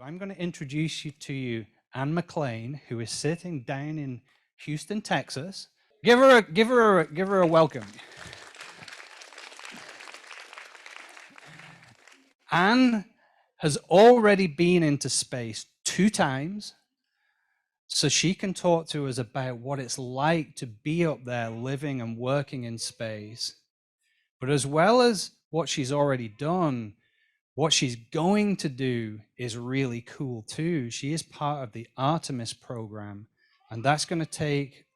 I'm going to introduce you to Anne McClain, who is sitting down in Houston, Texas. Give her a welcome. Anne has already been into space 2 times, so she can talk to us about what it's like to be up there living and working in space. But as well as what she's already done, what she's going to do is really cool too. She is part of the Artemis program, and that's going to take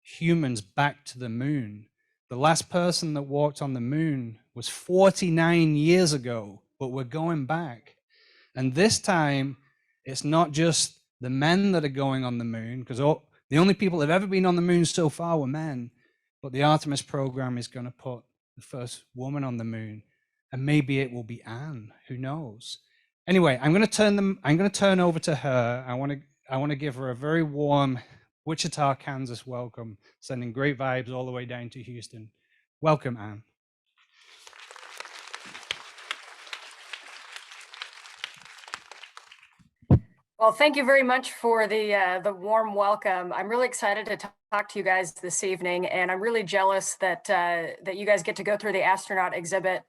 humans back to the moon. The last person that walked on the moon was 49 years ago, but we're going back. And this time, it's not just the men that are going on the moon, because the only people that have ever been on the moon so far were men, but the Artemis program is going to put the first woman on the moon. And maybe it will be Anne, who knows? Anyway, I'm going to turn over to her. I want to give her a very warm Wichita, Kansas welcome, sending great vibes all the way down to Houston. Welcome, Anne. Well, thank you very much for the warm welcome. I'm really excited to talk to you guys this evening, and I'm really jealous that that you guys get to go through the astronaut exhibit.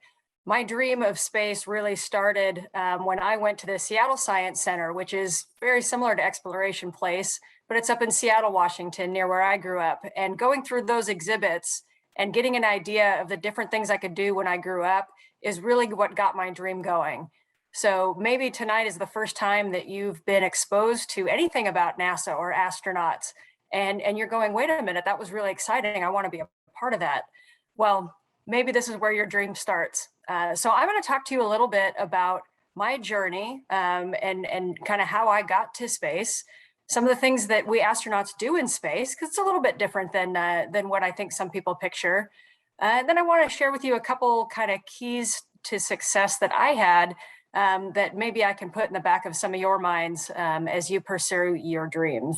My dream of space really started when I went to the Seattle Science Center, which is very similar to Exploration Place, but it's up in Seattle, Washington, near where I grew up. And going through those exhibits and getting an idea of the different things I could do when I grew up is really what got my dream going. So maybe tonight is the first time that you've been exposed to anything about NASA or astronauts, and you're going, wait a minute, that was really exciting. I want to be a part of that. Well, maybe this is where your dream starts. So I'm going to talk to you a little bit about my journey and kind of how I got to space, some of the things that we astronauts do in space, because it's a little bit different than what I think some people picture. And then I want to share with you a couple kind of keys to success that I had that maybe I can put in the back of some of your minds as you pursue your dreams.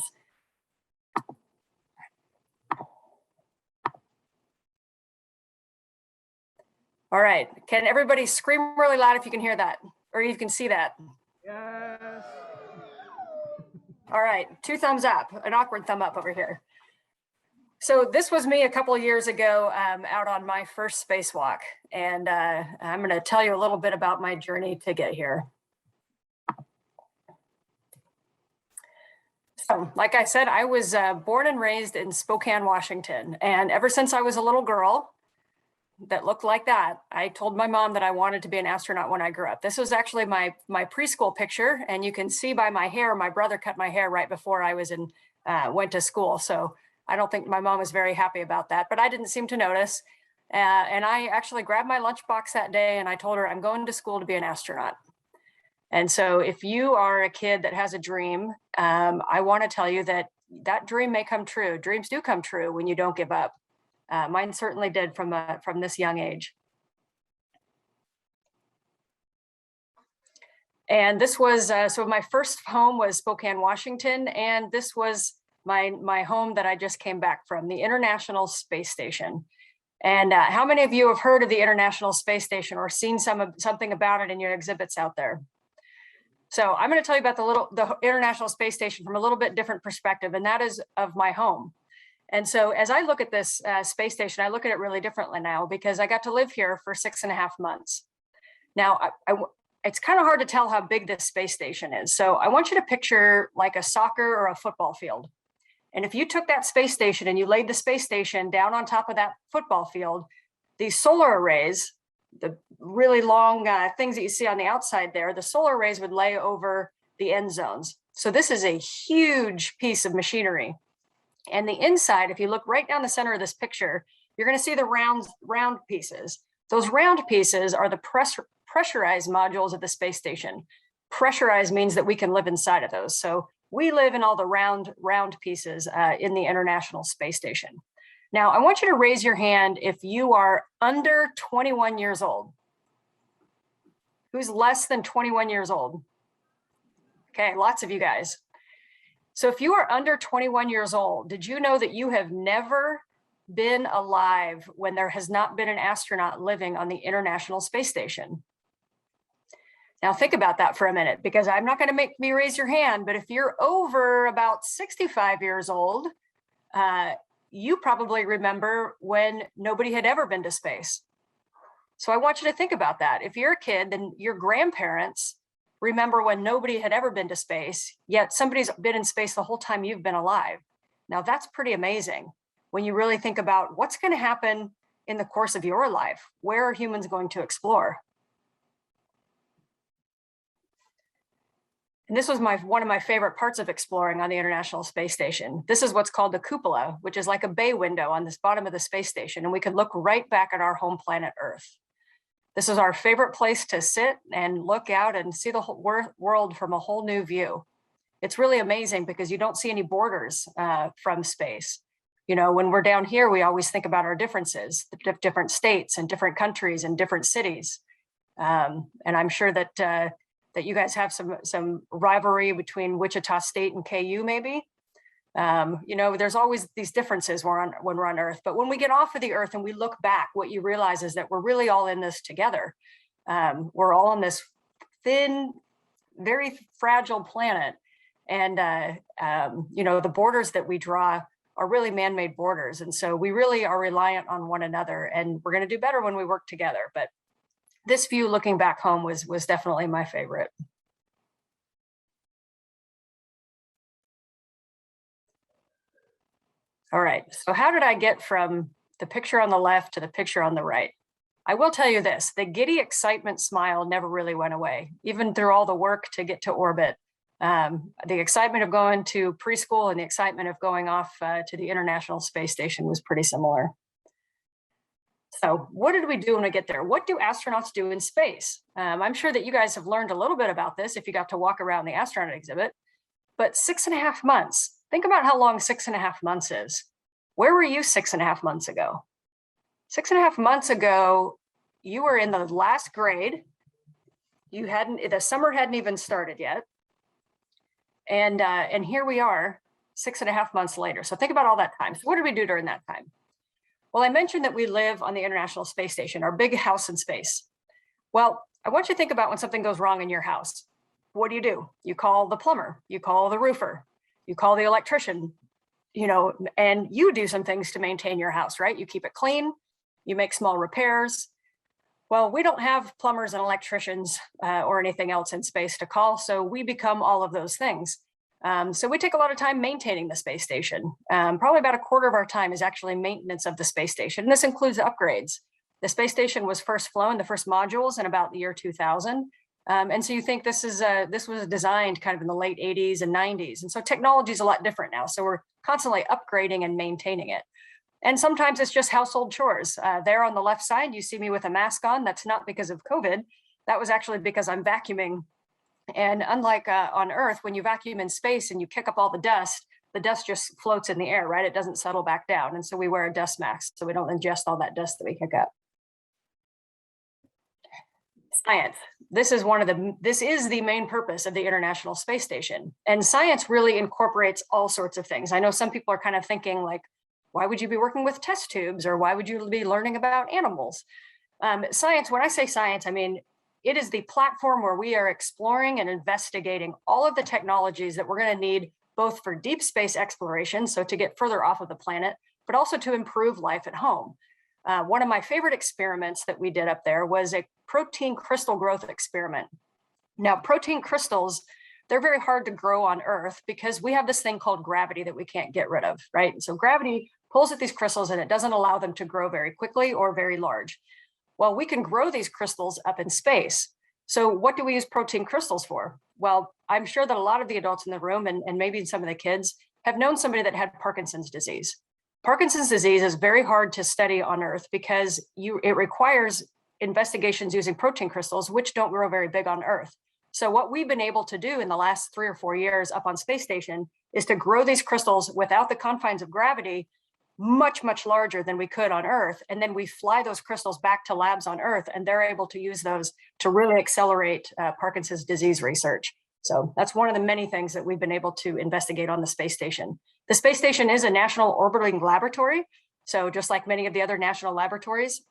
All right, can everybody scream really loud if you can hear that, or you can see that? Yes. All right, 2 thumbs up, an awkward thumb up over here. So this was me a couple of years ago out on my first spacewalk, and I'm going to tell you a little bit about my journey to get here. So, like I said, I was born and raised in Spokane, Washington, and ever since I was a little girl that looked like that, I told my mom that I wanted to be an astronaut when I grew up. This was actually my preschool picture, and you can see by my hair, my brother cut my hair right before I was went to school. So I don't think my mom was very happy about that, but I didn't seem to notice. And I actually grabbed my lunchbox that day and I told her I'm going to school to be an astronaut. And so if you are a kid that has a dream, I want to tell you that that dream may come true. Dreams do come true when you don't give up. Mine certainly did from this young age. And this was, so my first home was Spokane, Washington, and this was my home that I just came back from, the International Space Station. And how many of you have heard of the International Space Station or seen something about it in your exhibits out there? So I'm going to tell you about the International Space Station from a little bit different perspective, and that is of my home. And so as I look at this space station, I look at it really differently now because I got to live here for 6.5 months. Now, it's kind of hard to tell how big this space station is. So I want you to picture like a soccer or a football field. And if you took that space station and you laid the space station down on top of that football field, these solar arrays, the really long things that you see on the outside there, the solar arrays would lay over the end zones. So this is a huge piece of machinery. And the inside, if you look right down the center of this picture, you're going to see the round pieces. Those round pieces are the pressurized modules of the space station. Pressurized means that we can live inside of those. So we live in all the round pieces in the International Space Station. Now, I want you to raise your hand if you are under 21 years old. Who's less than 21 years old? Okay, lots of you guys. So if you are under 21 years old, did you know that you have never been alive when there has not been an astronaut living on the International Space Station? Now think about that for a minute, because I'm not going to make me raise your hand, but if you're over about 65 years old, you probably remember when nobody had ever been to space. So I want you to think about that. If you're a kid, then your grandparents remember when nobody had ever been to space, yet somebody's been in space the whole time you've been alive. Now that's pretty amazing when you really think about what's going to happen in the course of your life. Where are humans going to explore? And this was one of my favorite parts of exploring on the International Space Station. This is what's called the cupola, which is like a bay window on this bottom of the space station. And we could look right back at our home planet Earth. This is our favorite place to sit and look out and see the whole world from a whole new view. It's really amazing because you don't see any borders from space. You know, when we're down here, we always think about our differences, the different states and different countries and different cities. And I'm sure that that you guys have some rivalry between Wichita State and KU, maybe. You know, there's always these differences when we're on Earth, but when we get off of the Earth and we look back, what you realize is that we're really all in this together. We're all on this thin, very fragile planet. And, you know, the borders that we draw are really man-made borders. And so we really are reliant on one another, and we're going to do better when we work together. But this view looking back home was definitely my favorite. All right, so how did I get from the picture on the left to the picture on the right? I will tell you this, the giddy excitement smile never really went away, even through all the work to get to orbit. The excitement of going to preschool and the excitement of going off to the International Space Station was pretty similar. So what did we do when we get there? What do astronauts do in space? I'm sure that you guys have learned a little bit about this if you got to walk around the astronaut exhibit, but 6.5 months. Think about how long 6.5 months is. Where were you 6.5 months ago? 6.5 months ago, you were in the last grade. The summer hadn't even started yet. And here we are 6.5 months later. So think about all that time. So what did we do during that time? Well, I mentioned that we live on the International Space Station, our big house in space. Well, I want you to think about when something goes wrong in your house. What do? You call the plumber, you call the roofer, you call the electrician, you know, and you do some things to maintain your house, right? You keep it clean, you make small repairs. Well, we don't have plumbers and electricians or anything else in space to call, so we become all of those things. So we take a lot of time maintaining the space station. Probably about a quarter of our time is actually maintenance of the space station. And this includes upgrades. The space station was first flown, the first modules in about the year 2000. And so you think this was designed kind of in the late 80s and 90s. And so technology is a lot different now. So we're constantly upgrading and maintaining it. And sometimes it's just household chores. There on the left side, you see me with a mask on. That's not because of COVID. That was actually because I'm vacuuming. And unlike on Earth, when you vacuum in space and you kick up all the dust just floats in the air, right? It doesn't settle back down. And so we wear a dust mask so we don't ingest all that dust that we kick up. Science. This is the main purpose of the International Space Station. And science really incorporates all sorts of things. I know some people are kind of thinking like, why would you be working with test tubes, or why would you be learning about animals? Science, when I say science, I mean, it is the platform where we are exploring and investigating all of the technologies that we're going to need both for deep space exploration, so to get further off of the planet, but also to improve life at home. One of my favorite experiments that we did up there was a protein crystal growth experiment. Now, protein crystals, they're very hard to grow on Earth because we have this thing called gravity that we can't get rid of, right? So gravity pulls at these crystals and it doesn't allow them to grow very quickly or very large. Well, we can grow these crystals up in space. So what do we use protein crystals for? Well, I'm sure that a lot of the adults in the room and maybe some of the kids have known somebody that had Parkinson's disease. Parkinson's disease is very hard to study on Earth because it requires investigations using protein crystals, which don't grow very big on Earth. So what we've been able to do in the last 3 or 4 years up on space station is to grow these crystals without the confines of gravity, much, much larger than we could on Earth. And then we fly those crystals back to labs on Earth, and they're able to use those to really accelerate Parkinson's disease research. So that's one of the many things that we've been able to investigate on the space station. The space station is a national orbiting laboratory. So just like many of the other national laboratories,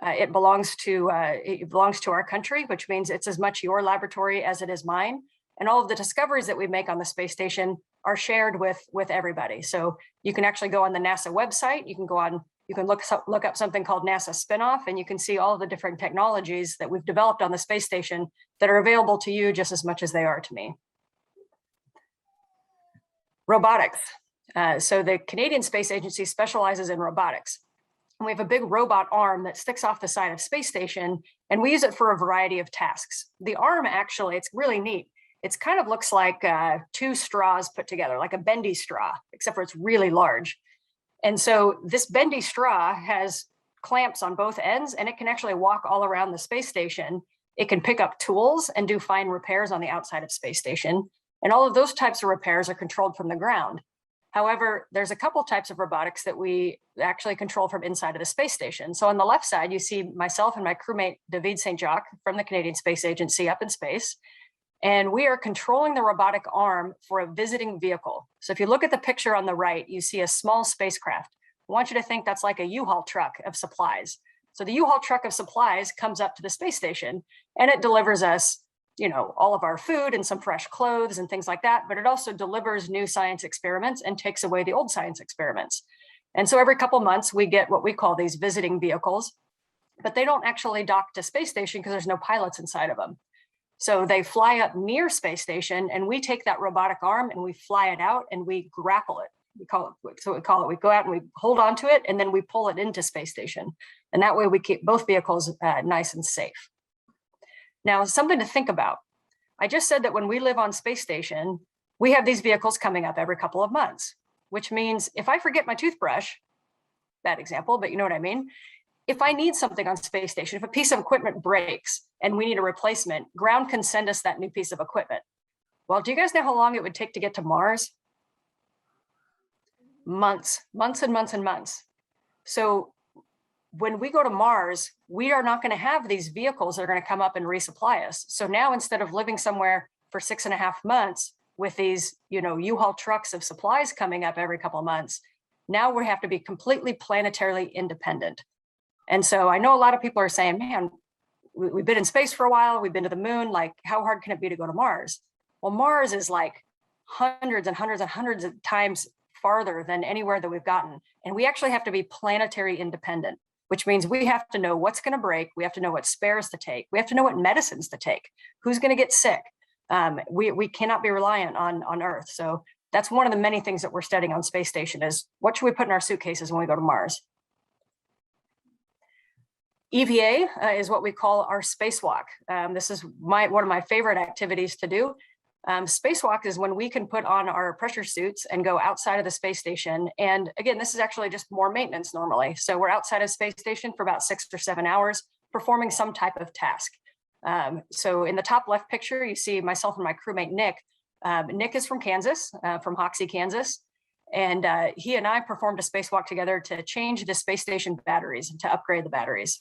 It belongs to our country, which means it's as much your laboratory as it is mine. And all of the discoveries that we make on the space station are shared with everybody. So you can actually go on the NASA website. You can look up something called NASA Spinoff, and you can see all of the different technologies that we've developed on the space station that are available to you just as much as they are to me. Robotics. So the Canadian Space Agency specializes in robotics. And we have a big robot arm that sticks off the side of space station, and we use it for a variety of tasks. The arm, actually, it's really neat. It's kind of looks like two straws put together, like a bendy straw, except for it's really large. And so this bendy straw has clamps on both ends, and it can actually walk all around the space station. It can pick up tools and do fine repairs on the outside of space station. And all of those types of repairs are controlled from the ground. However, there's a couple types of robotics that we actually control from inside of the space station. So on the left side, you see myself and my crewmate, David St. Jacques from the Canadian Space Agency up in space. And we are controlling the robotic arm for a visiting vehicle. So if you look at the picture on the right, you see a small spacecraft. I want you to think that's like a U-Haul truck of supplies. So the U-Haul truck of supplies comes up to the space station, and it delivers us, all of our food and some fresh clothes and things like that, but it also delivers new science experiments and takes away the old science experiments. And so every couple months we get what we call these visiting vehicles, but they don't actually dock to space station because there's no pilots inside of them. So they fly up near space station, and we take that robotic arm and we fly it out and we grapple it. We go out and we hold on to it, and then we pull it into space station. And that way we keep both vehicles nice and safe. Now, something to think about. I just said that when we live on space station, we have these vehicles coming up every couple of months, which means if I forget my toothbrush, bad example, but you know what I mean? If I need something on space station, if a piece of equipment breaks and we need a replacement, ground can send us that new piece of equipment. Well, do you guys know how long it would take to get to Mars? Months and months and months. So when we go to Mars, we are not going to have these vehicles that are going to come up and resupply us. So now, instead of living somewhere for 6.5 months with these, U-Haul trucks of supplies coming up every couple of months, now we have to be completely planetarily independent. And so I know a lot of people are saying, man, we've been in space for a while, we've been to the moon, like how hard can it be to go to Mars? Well, Mars is like hundreds and hundreds and hundreds of times farther than anywhere that we've gotten. And we actually have to be planetary independent, which means we have to know what's going to break. We have to know what spares to take. We have to know what medicines to take. Who's going to get sick? We cannot be reliant on Earth. So that's one of the many things that we're studying on space station is what should we put in our suitcases when we go to Mars? EVA is what we call our spacewalk. This is one of my favorite activities to do. Spacewalk is when we can put on our pressure suits and go outside of the space station. And again, this is actually just more maintenance normally. So we're outside of space station for about 6 or 7 hours performing some type of task. So in the top left picture, you see myself and my crewmate, Nick. Nick is from Kansas, from Hoxie, Kansas. And he and I performed a spacewalk together to change the space station batteries and to upgrade the batteries.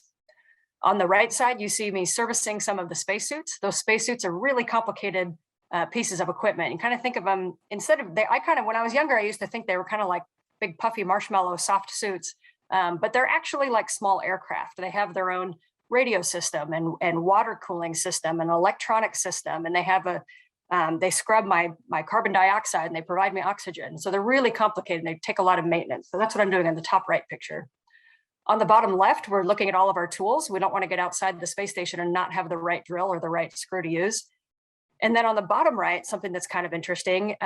On the right side, you see me servicing some of the spacesuits. Those spacesuits are really complicated pieces of equipment. You kind of think of them when I was younger, I used to think they were kind of like big puffy marshmallow soft suits, but they're actually like small aircraft. They have their own radio system and water cooling system and electronic system, and they have they scrub my carbon dioxide and they provide me oxygen. So they're really complicated and they take a lot of maintenance. So that's what I'm doing in the top right picture. On the bottom left, we're looking at all of our tools. We don't want to get outside the space station and not have the right drill or the right screw to use. And then on the bottom right, something that's kind of interesting,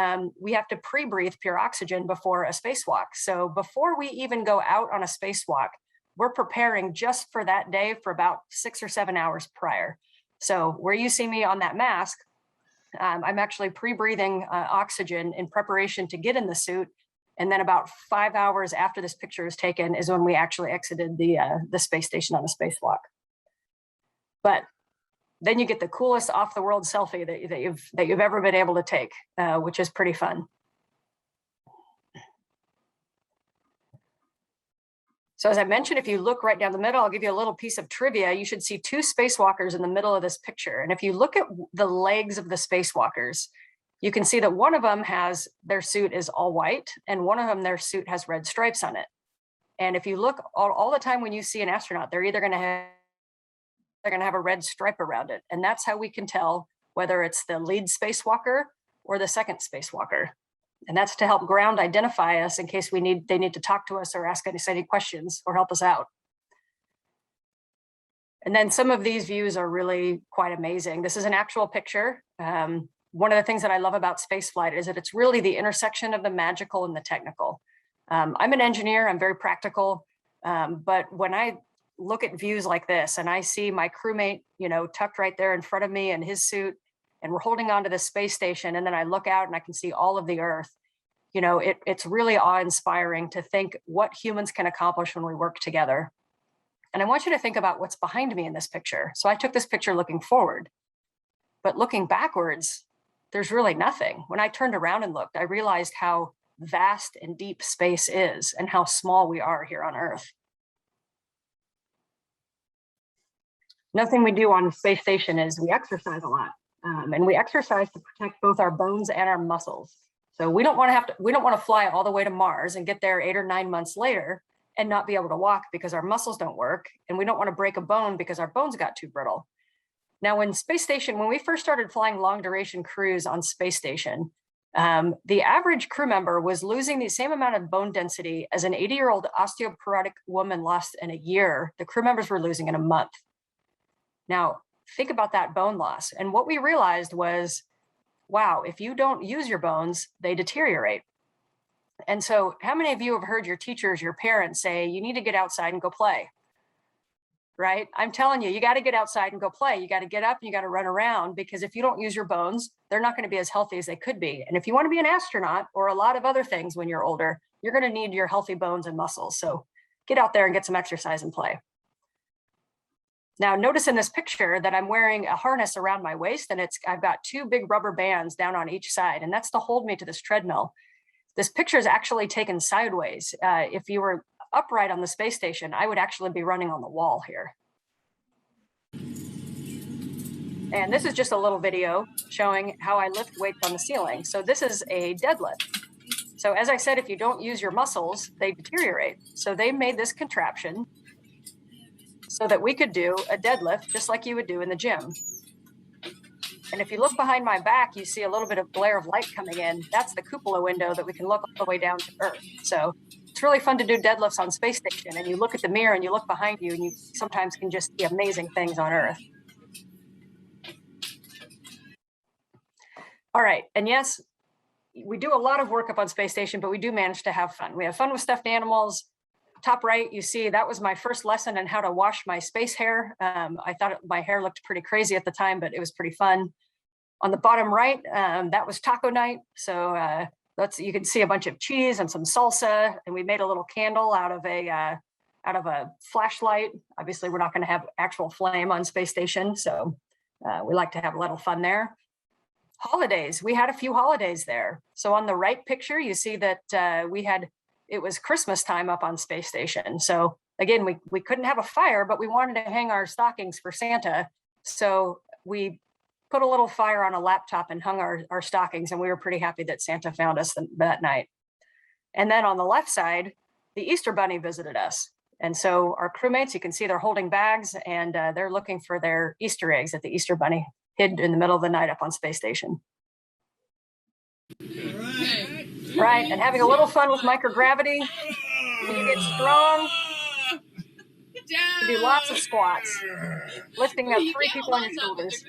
we have to pre-breathe pure oxygen before a spacewalk. So before we even go out on a spacewalk, we're preparing just for that day for about 6 or 7 hours prior. So where you see me on that mask, I'm actually pre-breathing oxygen in preparation to get in the suit. And then about 5 hours after this picture is taken is when we actually exited the space station on a spacewalk. But then you get the coolest off-the-world selfie that you've ever been able to take, which is pretty fun. So as I mentioned, if you look right down the middle, I'll give you a little piece of trivia. You should see 2 spacewalkers in the middle of this picture. And if you look at the legs of the spacewalkers, you can see that one of them has their suit is all white, and one of them, their suit has red stripes on it. And if you look all the time when you see an astronaut, they're either going to have a red stripe around it. And that's how we can tell whether it's the lead spacewalker or the second spacewalker. And that's to help ground identify us in case they need to talk to us or ask us any questions or help us out. And then some of these views are really quite amazing. This is an actual picture. One of the things that I love about spaceflight is that it's really the intersection of the magical and the technical. I'm an engineer, I'm very practical, but when I look at views like this and I see my crewmate, tucked right there in front of me in his suit, and we're holding on to the space station, and then I look out and I can see all of the Earth, it's really awe-inspiring to think what humans can accomplish when we work together. And I want you to think about what's behind me in this picture. So I took this picture looking forward, but looking backwards, there's really nothing. When I turned around and looked, I realized how vast and deep space is and how small we are here on Earth. Another thing we do on the space station is we exercise a lot, and we exercise to protect both our bones and our muscles. So we don't want to fly all the way to Mars and get there 8 or 9 months later and not be able to walk because our muscles don't work, and we don't want to break a bone because our bones got too brittle. Now, when we first started flying long duration crews on space station, the average crew member was losing the same amount of bone density as an 80-year-old osteoporotic woman lost in a year. The crew members were losing in a month. Now, think about that bone loss. And what we realized was, wow, if you don't use your bones, they deteriorate. And so how many of you have heard your teachers, your parents say, you need to get outside and go play? Right? I'm telling you, you got to get outside and go play. You got to get up and you got to run around, because if you don't use your bones, they're not going to be as healthy as they could be. And if you want to be an astronaut or a lot of other things when you're older, you're going to need your healthy bones and muscles. So get out there and get some exercise and play. Now, notice in this picture that I'm wearing a harness around my waist, and I've got 2 big rubber bands down on each side, and that's to hold me to this treadmill. This picture is actually taken sideways. If you were upright on the space station, I would actually be running on the wall here. And this is just a little video showing how I lift weights on the ceiling. So this is a deadlift. So as I said, if you don't use your muscles, they deteriorate. So they made this contraption so that we could do a deadlift just like you would do in the gym. And if you look behind my back, you see a little bit of glare of light coming in. That's the cupola window that we can look all the way down to Earth. So it's really fun to do deadlifts on space station, and you look at the mirror and you look behind you, and you sometimes can just see amazing things on Earth. All right, and yes, we do a lot of work up on space station, but we do manage to have fun. We have fun with stuffed animals. Top right, you see that was my first lesson in how to wash my space hair. I thought my hair looked pretty crazy at the time, but it was pretty fun. On the bottom right, that was taco night. So you can see a bunch of cheese and some salsa, and we made a little candle out of a flashlight. Obviously, we're not going to have actual flame on space station, so we like to have a little fun there. Holidays, we had a few holidays there. So on the right picture, you see that it was Christmas time up on space station. So again, we couldn't have a fire, but we wanted to hang our stockings for Santa. So we put a little fire on a laptop and hung our stockings, and we were pretty happy that Santa found us that night. And then on the left side, the Easter Bunny visited us. And so our crewmates, you can see they're holding bags, and they're looking for their Easter eggs that the Easter Bunny hid in the middle of the night up on space station. Right, and having a little fun with microgravity. When you get strong, you do lots of squats, lifting up 3 people on your shoulders.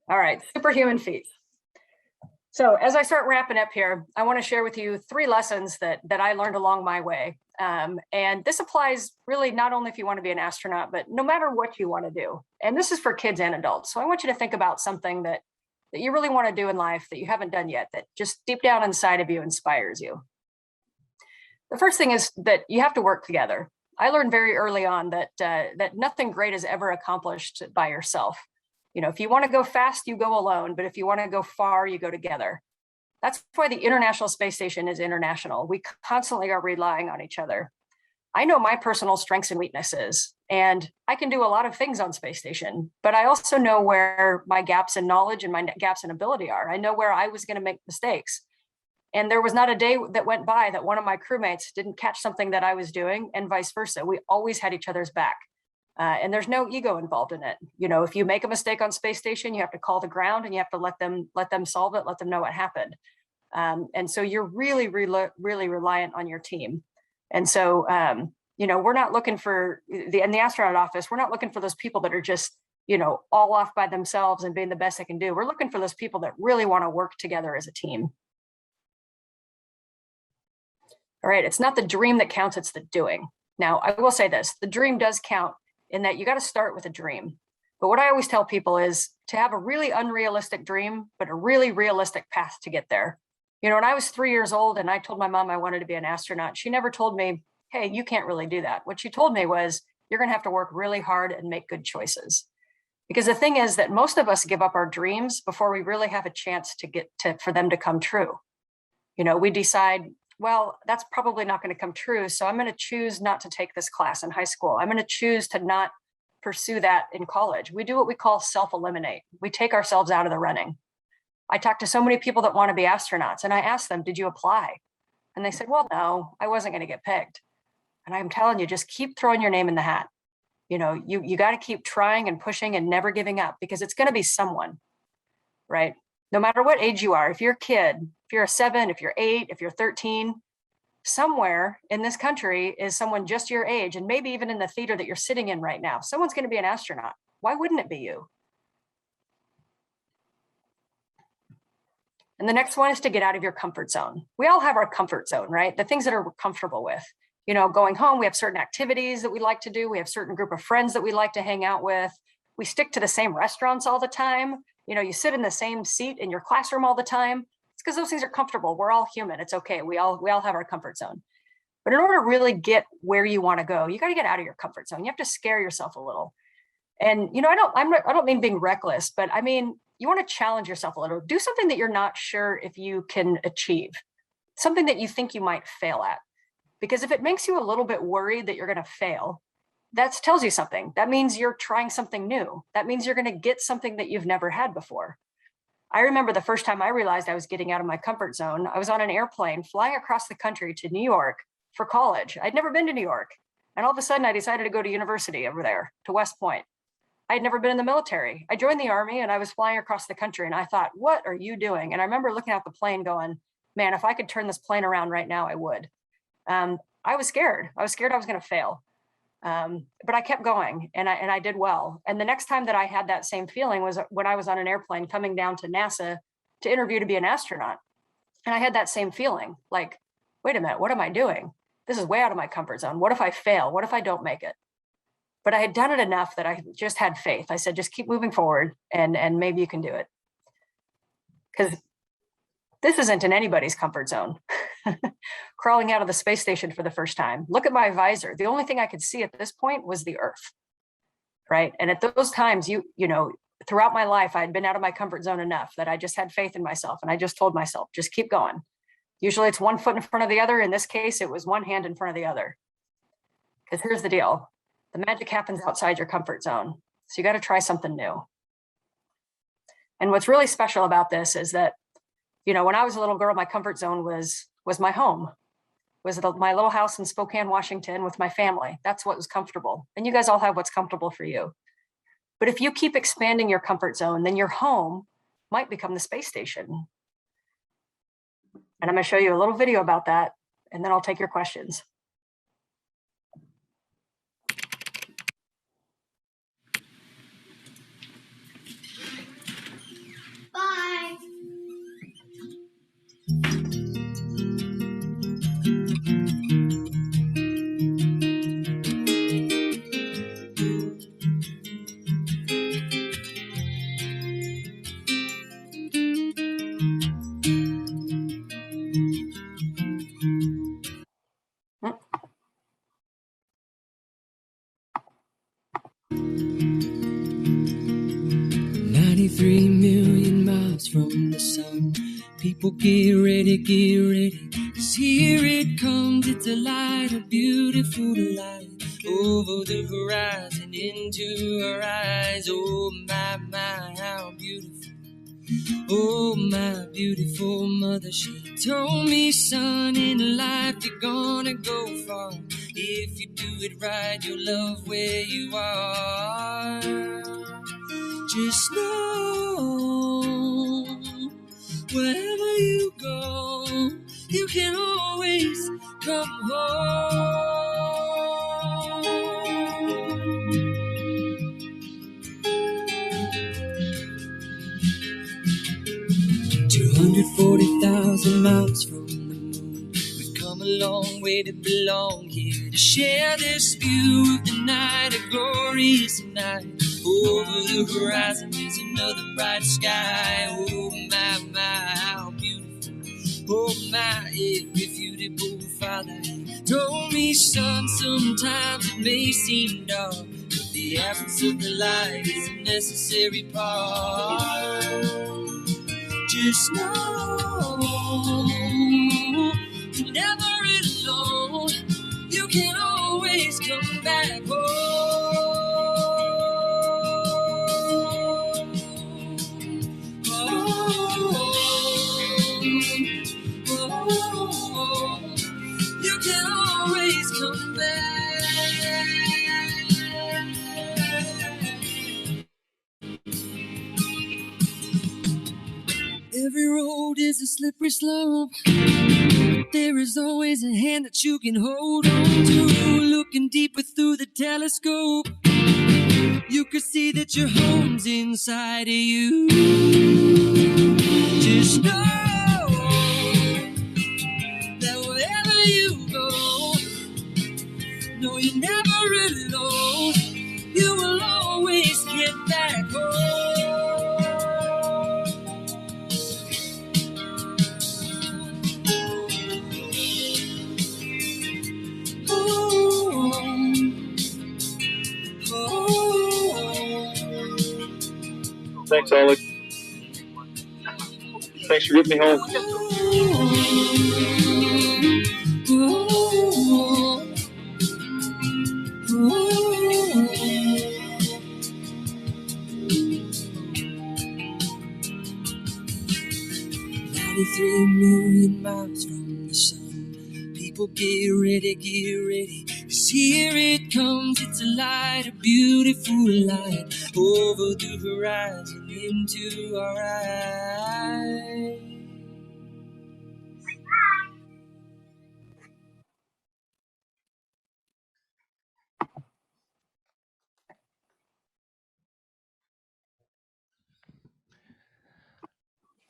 All right, superhuman feats. So as I start wrapping up here, I want to share with you 3 lessons that I learned along my way. And this applies really not only if you want to be an astronaut, but no matter what you want to do. And this is for kids and adults. So I want you to think about something that you really want to do in life that you haven't done yet, that just deep down inside of you inspires you. The first thing is that you have to work together. I learned very early on that nothing great is ever accomplished by yourself. If you want to go fast, you go alone, but if you want to go far, you go together. That's why the International Space Station is international. We constantly are relying on each other. I know my personal strengths and weaknesses, and I can do a lot of things on space station, but I also know where my gaps in knowledge and my gaps in ability are. I know where I was going to make mistakes. And there was not a day that went by that one of my crewmates didn't catch something that I was doing, and vice versa. We always had each other's back. And there's no ego involved in it. You know, if you make a mistake on space station, you have to call the ground and you have to let them solve it, let them know what happened. And so you're really reliant on your team. And so, you know, we're not looking for in the astronaut office, we're not looking for those people that are just, you know, all off by themselves and being the best they can do. We're looking for those people that really want to work together as a team. All right, it's not the dream that counts, it's the doing. Now, I will say this, the dream does count in that you got to start with a dream. But what I always tell people is to have a really unrealistic dream, but a really realistic path to get there. You know, when I was 3 years old and I told my mom I wanted to be an astronaut, she never told me, hey, you can't really do that. What she told me was, you're going to have to work really hard and make good choices. Because the thing is that most of us give up our dreams before we really have a chance for them to come true. You know, we decide, well, that's probably not going to come true. So I'm going to choose not to take this class in high school. I'm going to choose to not pursue that in college. We do what we call self-eliminate. We take ourselves out of the running. I talked to so many people that want to be astronauts and I asked them, did you apply? And they said, well, no, I wasn't going to get picked. And I'm telling you, just keep throwing your name in the hat. You know, you got to keep trying and pushing and never giving up, because it's going to be someone, right? No matter what age you are, if you're a kid, if you're a 7, if you're 8, if you're 13, somewhere in this country is someone just your age, and maybe even in the theater that you're sitting in right now, someone's going to be an astronaut. Why wouldn't it be you? And the next one is to get out of your comfort zone. We all have our comfort zone, right? The things that are comfortable with. You know, going home, we have certain activities that we like to do. We have a certain group of friends that we like to hang out with. We stick to the same restaurants all the time. You know, you sit in the same seat in your classroom all the time. It's because those things are comfortable. We're all human. It's okay. We all have our comfort zone. But in order to really get where you want to go, you got to get out of your comfort zone. You have to scare yourself a little. And, you know, I don't mean being reckless, but I mean, you want to challenge yourself a little. Do something that you're not sure if you can achieve, something that you think you might fail at. Because if it makes you a little bit worried that you're going to fail, that tells you something. That means you're trying something new. That means you're going to get something that you've never had before. I remember the first time I realized I was getting out of my comfort zone, I was on an airplane flying across the country to New York for college. I'd never been to New York. And all of a sudden I decided to go to university over there, to West Point. I'd never been in the military. I joined the Army and I was flying across the country and I thought, what are you doing? And I remember looking at the plane going, man, if I could turn this plane around right now, I would. I was scared. I was scared I was going to fail. But I kept going and I did well. And the next time that I had that same feeling was when I was on an airplane coming down to NASA to interview to be an astronaut. And I had that same feeling like, wait a minute, what am I doing? This is way out of my comfort zone. What if I fail? What if I don't make it? But I had done it enough that I just had faith. I said, just keep moving forward and maybe you can do it. Because this isn't in anybody's comfort zone. Crawling out of the space station for the first time. Look at my visor. The only thing I could see at this point was the Earth, right? And at those times, you know, throughout my life, I'd been out of my comfort zone enough that I just had faith in myself. And I just told myself, just keep going. Usually it's one foot in front of the other. In this case, it was one hand in front of the other. Because here's the deal. The magic happens outside your comfort zone. So you got to try something new. And what's really special about this is that, you know, when I was a little girl, my comfort zone was my home, was my little house in Spokane, Washington with my family. That's what was comfortable. And you guys all have what's comfortable for you. But if you keep expanding your comfort zone, then your home might become the space station. And I'm going to show you a little video about that, and then I'll take your questions. Bye. 93 million miles from the sun. People get ready, 'cause here it comes. It's a light, a beautiful light, over the horizon, into our eyes. Oh my, my, how beautiful. Oh, my beautiful mother, she told me, son, in life you're gonna go far. If you do it right, you'll love where you are. Just know, wherever you go, you can always come home. 240,000 miles from the moon, we've come a long way to belong here, to share this view of the night, a glorious night. Over the horizon is another bright sky. Oh my, my, how beautiful. Oh my, irrefutable Father, he told me, son, sometimes it may seem dark, but the absence of the light is a necessary part. Just know you're never alone. You can always come back home. You can always come back. Every road is a slippery slope. There is always a hand that you can hold on to. Looking deeper through the telescope, you can see that your home's inside of you. Just know that wherever you go, no, you're never alone. You will always get back home. Thanks, Alex. Thanks for getting me home. $93 million miles from the sun. People get ready, 'cause here it comes. It's a light, a beautiful light, over the horizon into our eyes.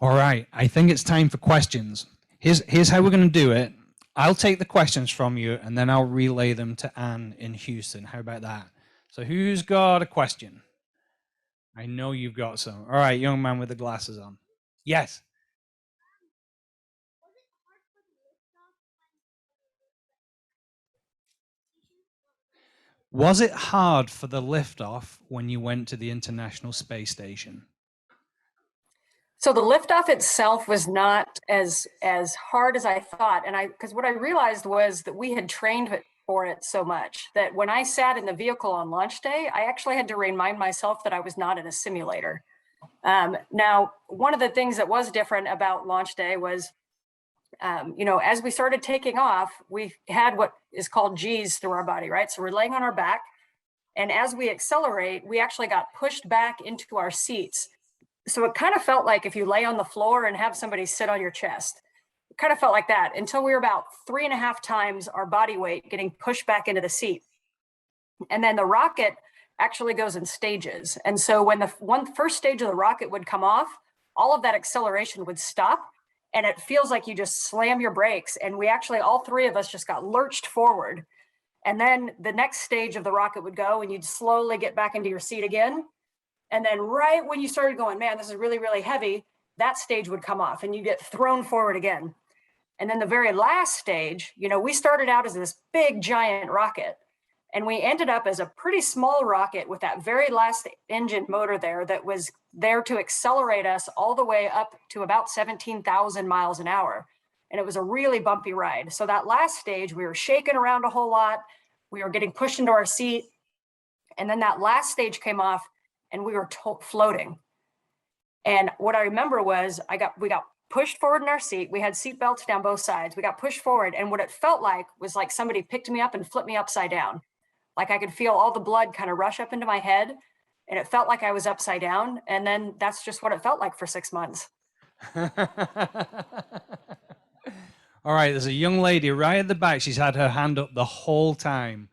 All right, I think it's time for questions. Here's how we're going to do it. I'll take the questions from you, and then I'll relay them to Anne in Houston. How about that? So who's got a question? I know you've got some. All right, young man with the glasses on. Yes. Was it hard for the liftoff when you went to the International Space Station? So the liftoff itself was not as hard as I thought, and because what I realized was that we had trained for it so much that when I sat in the vehicle on launch day, I actually had to remind myself that I was not in a simulator. Now, one of the things that was different about launch day was, as we started taking off, we had what is called G's through our body, right? So we're laying on our back, and as we accelerate, we actually got pushed back into our seats. So it kind of felt like if you lay on the floor and have somebody sit on your chest. It kind of felt like that until we were about 3.5 times our body weight getting pushed back into the seat. And then the rocket actually goes in stages. And so when the first stage of the rocket would come off, all of that acceleration would stop, and it feels like you just slam your brakes. And we actually, all three of us just got lurched forward. And then the next stage of the rocket would go, and you'd slowly get back into your seat again. And then right when you started going, man, this is really, really heavy, that stage would come off and you get thrown forward again. And then the very last stage, we started out as this big, giant rocket, and we ended up as a pretty small rocket with that very last engine motor there that was there to accelerate us all the way up to about 17,000 miles an hour. And it was a really bumpy ride. So that last stage, we were shaking around a whole lot. We were getting pushed into our seat. And then that last stage came off, and we were floating. And what I remember was we got pushed forward in our seat. We had seat belts down both sides. We got pushed forward. And what it felt like was like somebody picked me up and flipped me upside down. Like I could feel all the blood kind of rush up into my head. And it felt like I was upside down. And then that's just what it felt like for 6 months. All right, there's a young lady right at the back. She's had her hand up the whole time.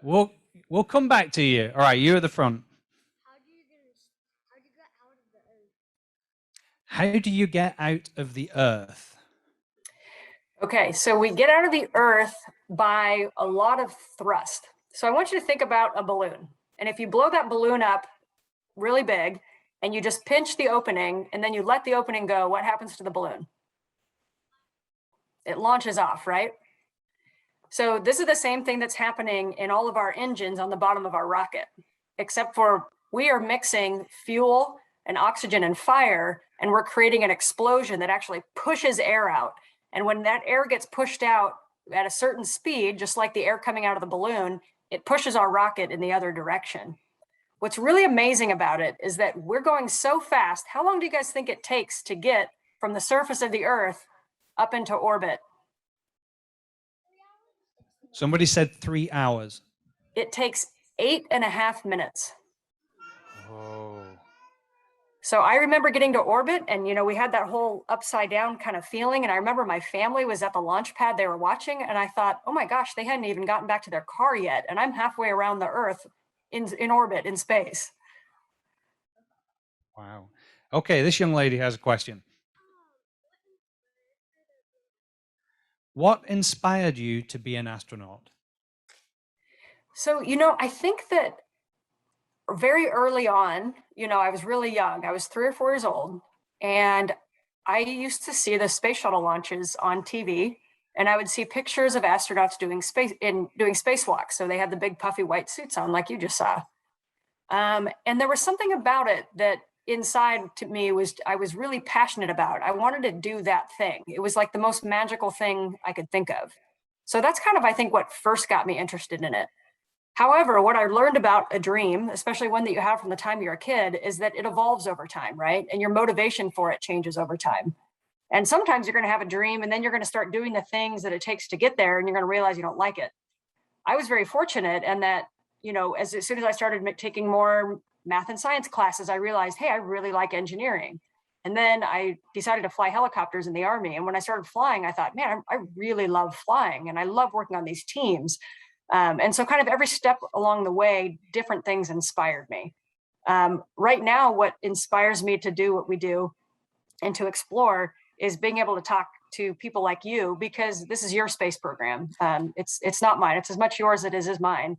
We'll come back to you. All right, you're at the front. How do you get out of the earth? Okay, so we get out of the earth by a lot of thrust. So I want you to think about a balloon. And if you blow that balloon up really big and you just pinch the opening and then you let the opening go, what happens to the balloon? It launches off, right? So this is the same thing that's happening in all of our engines on the bottom of our rocket, except for we are mixing fuel and oxygen and fire, and we're creating an explosion that actually pushes air out. And when that air gets pushed out at a certain speed, just like the air coming out of the balloon, it pushes our rocket in the other direction. What's really amazing about it is that we're going so fast. How long do you guys think it takes to get from the surface of the Earth up into orbit? Somebody said 3 hours. It takes 8.5 minutes. Oh. So I remember getting to orbit and, we had that whole upside down kind of feeling. And I remember my family was at the launch pad they were watching. And I thought, oh my gosh, they hadn't even gotten back to their car yet. And I'm halfway around the Earth in orbit, in space. Wow. Okay, this young lady has a question. What inspired you to be an astronaut? So, I think that very early on, I was really young. I was 3 or 4 years old. And I used to see the space shuttle launches on TV. And I would see pictures of astronauts doing spacewalks. So they had the big puffy white suits on, like you just saw. And there was something about it that inside to me I was really passionate about. I wanted to do that thing. It was like the most magical thing I could think of. So that's kind of, I think, what first got me interested in it. However, what I learned about a dream, especially one that you have from the time you're a kid, is that it evolves over time, right? And your motivation for it changes over time. And sometimes you're going to have a dream and then you're going to start doing the things that it takes to get there and you're going to realize you don't like it. I was very fortunate in that, as soon as I started taking more math and science classes, I realized, hey, I really like engineering. And then I decided to fly helicopters in the Army. And when I started flying, I thought, man, I really love flying and I love working on these teams. And so kind of every step along the way, different things inspired me. Right now, what inspires me to do what we do and to explore is being able to talk to people like you, because this is your space program. It's not mine. It's as much yours as it is mine.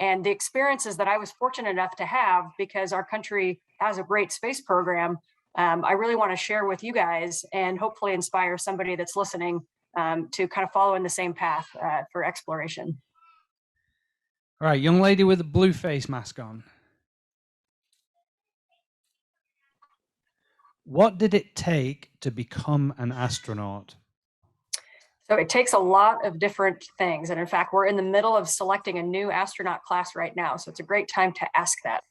And the experiences that I was fortunate enough to have, because our country has a great space program, I really want to share with you guys and hopefully inspire somebody that's listening to kind of follow in the same path for exploration. All right, young lady with a blue face mask on. What did it take to become an astronaut? So it takes a lot of different things. And in fact, we're in the middle of selecting a new astronaut class right now. So it's a great time to ask that.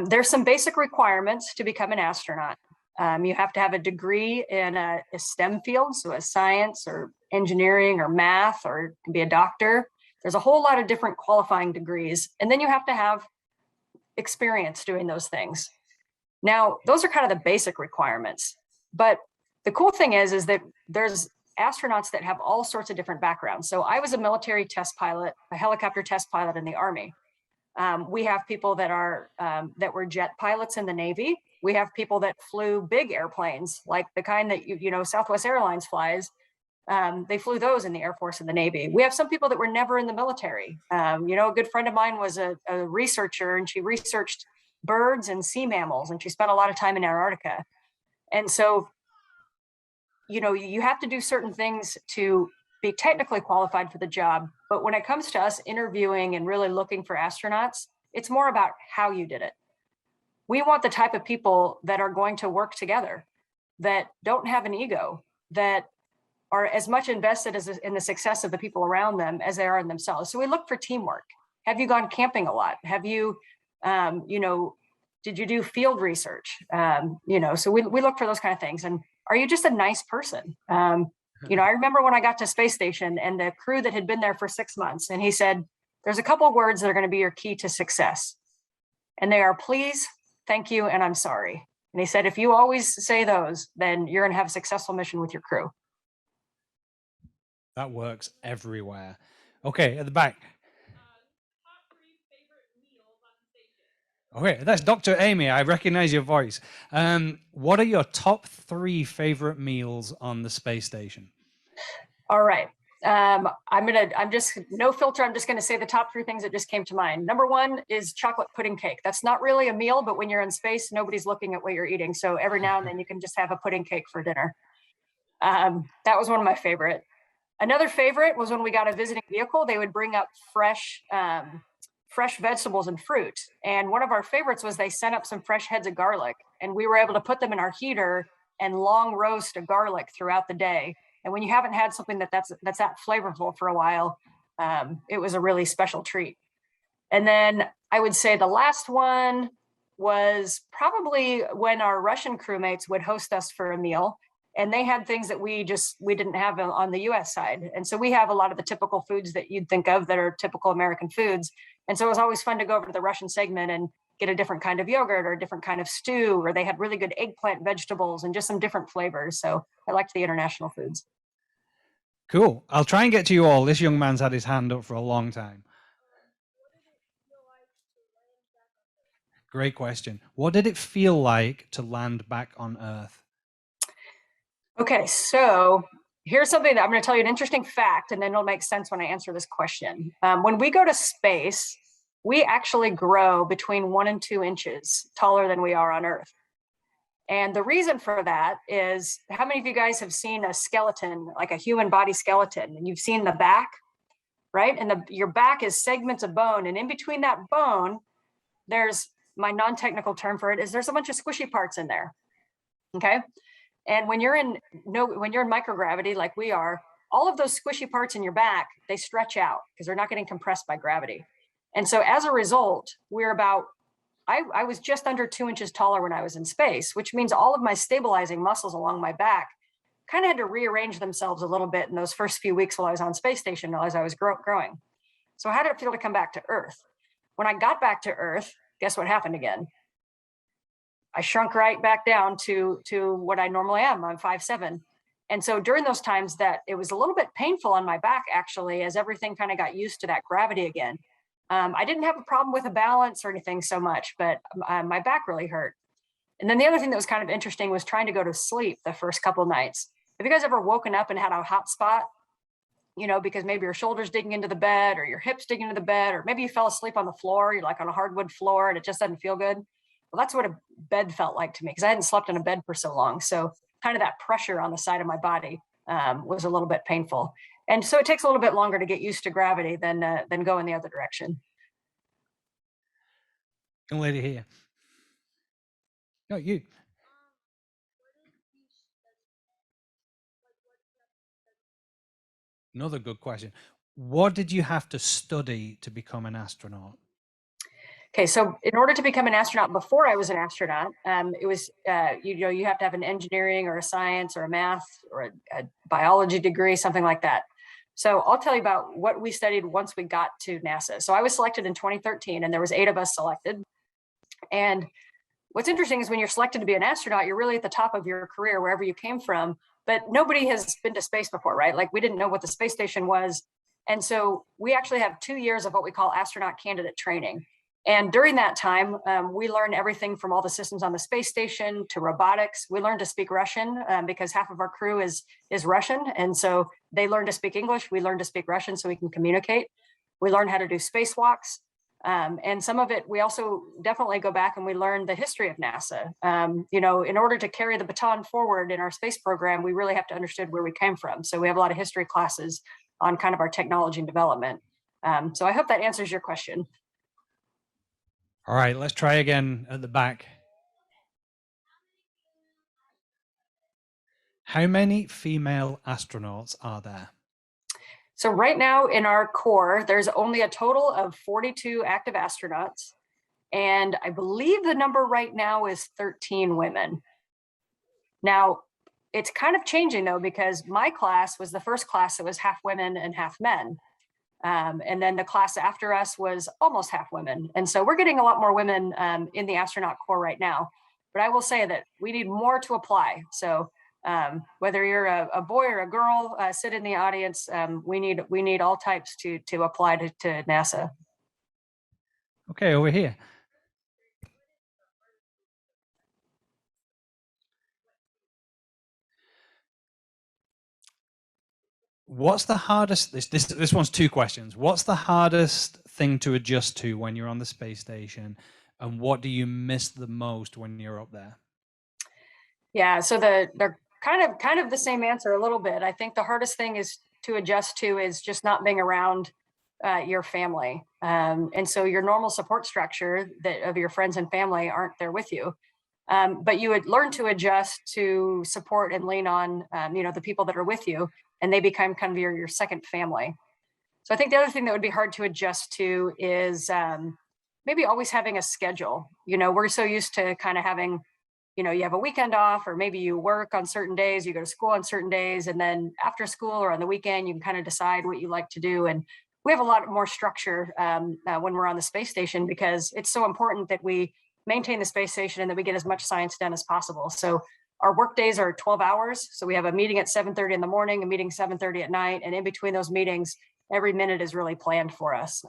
There's some basic requirements to become an astronaut. You have to have a degree in a STEM field, so a science or engineering or math, or it can be a doctor. There's a whole lot of different qualifying degrees. And then you have to have experience doing those things. Now, those are kind of the basic requirements. But the cool thing is that there's astronauts that have all sorts of different backgrounds. So I was a military test pilot, a helicopter test pilot in the Army. We have people that are that were jet pilots in the Navy. We have people that flew big airplanes, like the kind that Southwest Airlines flies. They flew those in the Air Force and the Navy. We have some people that were never in the military. A good friend of mine was a researcher, and she researched birds and sea mammals, and she spent a lot of time in Antarctica. And so, you have to do certain things to be technically qualified for the job. But when it comes to us interviewing and really looking for astronauts, it's more about how you did it. We want the type of people that are going to work together, that don't have an ego, that are as much invested in the success of the people around them as they are in themselves. So we look for teamwork. Have you gone camping a lot? Have you, did you do field research? So we look for those kind of things. And are you just a nice person? I remember when I got to space station and the crew that had been there for 6 months, and he said, there's a couple of words that are going to be your key to success. And they are please, thank you, and I'm sorry. And he said, if you always say those, then you're going to have a successful mission with your crew. That works everywhere. Okay, at the back. Okay, that's Dr. Amy. I recognize your voice. What are your top 3 favorite meals on the space station? All right. I'm just no filter. I'm just going to say the top 3 things that just came to mind. Number 1 is chocolate pudding cake. That's not really a meal, but when you're in space, nobody's looking at what you're eating. So every now and then you can just have a pudding cake for dinner. That was one of my favorite. Another favorite was when we got a visiting vehicle, they would bring up fresh vegetables and fruit. And one of our favorites was they sent up some fresh heads of garlic, and we were able to put them in our heater and long roast a garlic throughout the day. And when you haven't had something that's that flavorful for a while, it was a really special treat. And then I would say the last one was probably when our Russian crewmates would host us for a meal, and they had things that we didn't have on the US side. And so we have a lot of the typical foods that you'd think of that are typical American foods. And so it was always fun to go over to the Russian segment and get a different kind of yogurt or a different kind of stew, or they had really good eggplant vegetables and just some different flavors. So I liked the international foods. Cool. I'll try and get to you all. This young man's had his hand up for a long time. Great question. What did it feel like to land back on Earth? Okay, so here's something that I'm going to tell you an interesting fact, and then it'll make sense when I answer this question. When we go to space, we actually grow between 1 and 2 inches taller than we are on Earth. And the reason for that is, how many of you guys have seen a skeleton, like a human body skeleton, and you've seen the back, right? And your back is segments of bone, and in between that bone, there's, my non-technical term for it is, there's a bunch of squishy parts in there, okay? And when you're in microgravity like we are, all of those squishy parts in your back, they stretch out because they're not getting compressed by gravity. And so as a result, we're about, I was just under 2 inches taller when I was in space, which means all of my stabilizing muscles along my back kind of had to rearrange themselves a little bit in those first few weeks while I was on space station, as I was growing. So how did it feel to come back to Earth? When I got back to Earth, guess what happened again? I shrunk right back down to what I normally am. I'm 5'7". And so during those times that it was a little bit painful on my back, actually, as everything kind of got used to that gravity again. I didn't have a problem with a balance or anything so much, but my back really hurt. And then the other thing that was kind of interesting was trying to go to sleep the first couple of nights. Have you guys ever woken up and had a hot spot? Because maybe your shoulder's digging into the bed, or your hips digging into the bed, or maybe you fell asleep on the floor, you're like on a hardwood floor and it just doesn't feel good. Well, that's what a bed felt like to me, because I hadn't slept in a bed for so long. So kind of that pressure on the side of my body was a little bit painful. And so it takes a little bit longer to get used to gravity than go in the other direction. Young lady here. No, you. Another good question. What did you have to study to become an astronaut? Okay, so in order to become an astronaut, before I was an astronaut, it was, you have to have an engineering or a science or a math or a biology degree, something like that. So I'll tell you about what we studied once we got to NASA. So I was selected in 2013, and there was 8 of us selected. And what's interesting is when you're selected to be an astronaut, you're really at the top of your career, wherever you came from, but nobody has been to space before, right? Like, we didn't know what the space station was. And so we actually have 2 years of what we call astronaut candidate training. And during that time, we learned everything from all the systems on the space station to robotics. We learned to speak Russian because half of our crew is Russian. And so they learned to speak English. We learned to speak Russian so we can communicate. We learned how to do spacewalks. And some of it, we also definitely go back and we learn the history of NASA. In order to carry the baton forward in our space program, we really have to understand where we came from. So we have a lot of history classes on kind of our technology and development. So I hope that answers your question. All right, let's try again at the back. How many female astronauts are there? So right now in our Corps, there's only a total of 42 active astronauts. And I believe the number right now is 13 women. Now, it's kind of changing though, because my class was the first class that was half women and half men. And then the class after us was almost half women. And so we're getting a lot more women in the astronaut corps right now. But I will say that we need more to apply. So whether you're a boy or a girl, sit in the audience, we need all types to apply to NASA. Okay, over here. What's the hardest, this one's two questions. What's the hardest thing to adjust to when you're on the space station? And what do you miss the most when you're up there? Yeah, so they're kind of the same answer a little bit. I think the hardest thing is to adjust to is just not being around your family. And so your normal support structure that of your friends and family aren't there with you. But you would learn to adjust to support and lean on, the people that are with you, and they become kind of your second family. So I think the other thing that would be hard to adjust to is maybe always having a schedule. We're so used to kind of having, you have a weekend off, or maybe you work on certain days, you go to school on certain days, and then after school or on the weekend, you can kind of decide what you like to do. And we have a lot more structure when we're on the space station, because it's so important that we maintain the space station and that we get as much science done as possible. So our work days are 12 hours. So we have a meeting at 7:30 in the morning, a meeting 7:30 at night. And in between those meetings, every minute is really planned for us.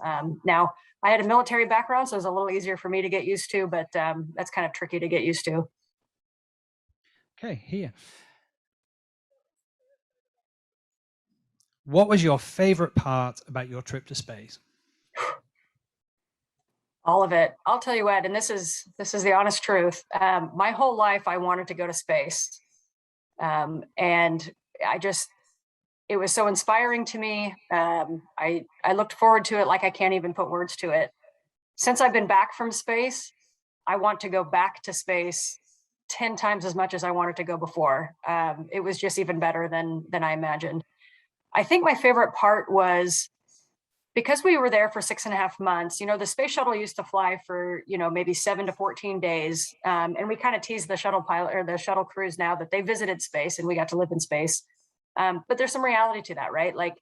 Now, I had a military background, so it was a little easier for me to get used to, but that's kind of tricky to get used to. Okay, here. What was your favorite part about your trip to space? All of it. I'll tell you what, and this is the honest truth. My whole life, I wanted to go to space, and it was so inspiring to me. I looked forward to it like I can't even put words to it. Since I've been back from space, I want to go back to space 10 times as much as I wanted to go before. It was just even better than I imagined. I think my favorite part was, because we were there for 6.5 months, the space shuttle used to fly for, maybe 7 to 14 days. And we kind of tease the shuttle pilot or the shuttle crews now that they visited space and we got to live in space. But there's some reality to that, right? Like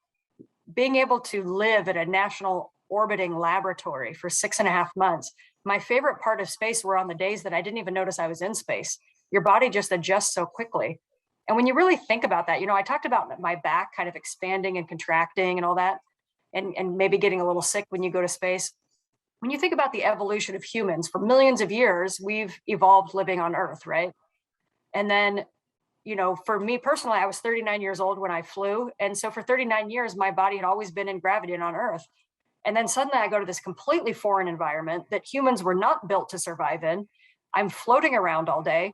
being able to live at a national orbiting laboratory for 6.5 months. My favorite part of space were on the days that I didn't even notice I was in space. Your body just adjusts so quickly. And when you really think about that, I talked about my back kind of expanding and contracting and all that. And maybe getting a little sick when you go to space. When you think about the evolution of humans, for millions of years, we've evolved living on Earth, right? And then, for me personally, I was 39 years old when I flew. And so for 39 years, my body had always been in gravity and on Earth. And then suddenly I go to this completely foreign environment that humans were not built to survive in. I'm floating around all day.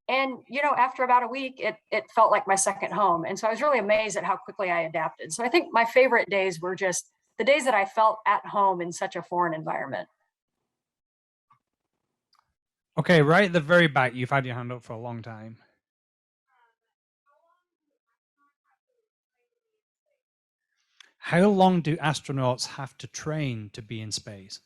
And, after about a week, it felt like my second home. And so I was really amazed at how quickly I adapted. So I think my favorite days were just the days that I felt at home in such a foreign environment. Okay, right at the very back, you've had your hand up for a long time. How long do astronauts have to train to be in space?